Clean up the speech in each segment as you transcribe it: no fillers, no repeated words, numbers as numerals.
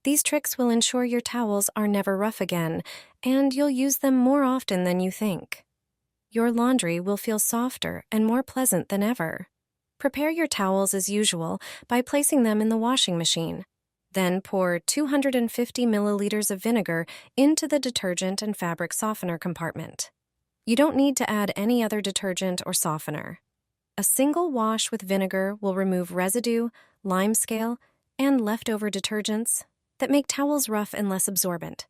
These tricks will ensure your towels are never rough again, and you'll use them more often than you think. Your laundry will feel softer and more pleasant than ever. Prepare your towels as usual by placing them in the washing machine. Then pour 250 milliliters of vinegar into the detergent and fabric softener compartment. You don't need to add any other detergent or softener. A single wash with vinegar will remove residue, limescale, and leftover detergents that make towels rough and less absorbent.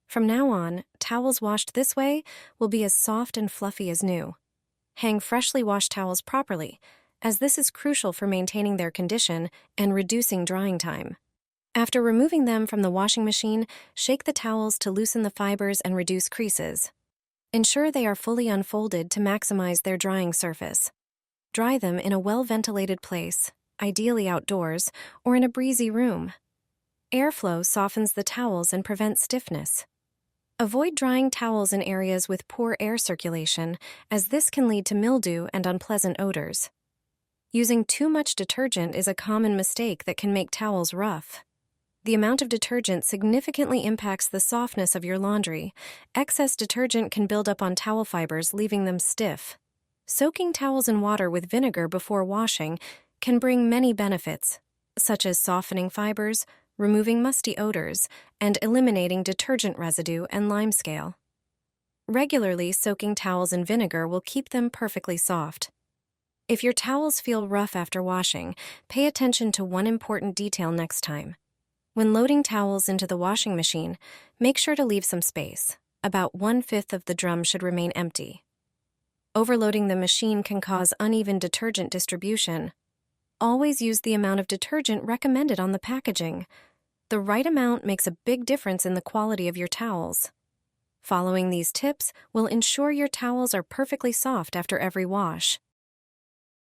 From now on, towels washed this way will be as soft and fluffy as new. Hang freshly washed towels properly, as this is crucial for maintaining their condition and reducing drying time. After removing them from the washing machine, shake the towels to loosen the fibers and reduce creases. Ensure they are fully unfolded to maximize their drying surface. Dry them in a well-ventilated place, ideally outdoors, or in a breezy room. Airflow softens the towels and prevents stiffness. Avoid drying towels in areas with poor air circulation, as this can lead to mildew and unpleasant odors. Using too much detergent is a common mistake that can make towels rough. The amount of detergent significantly impacts the softness of your laundry. Excess detergent can build up on towel fibers, leaving them stiff. Soaking towels in water with vinegar before washing can bring many benefits, such as softening fibers, removing musty odors, and eliminating detergent residue and limescale. Regularly soaking towels in vinegar will keep them perfectly soft. If your towels feel rough after washing, pay attention to one important detail next time. When loading towels into the washing machine, make sure to leave some space. About 1/5 of the drum should remain empty. Overloading the machine can cause uneven detergent distribution. Always use the amount of detergent recommended on the packaging. The right amount makes a big difference in the quality of your towels. Following these tips will ensure your towels are perfectly soft after every wash.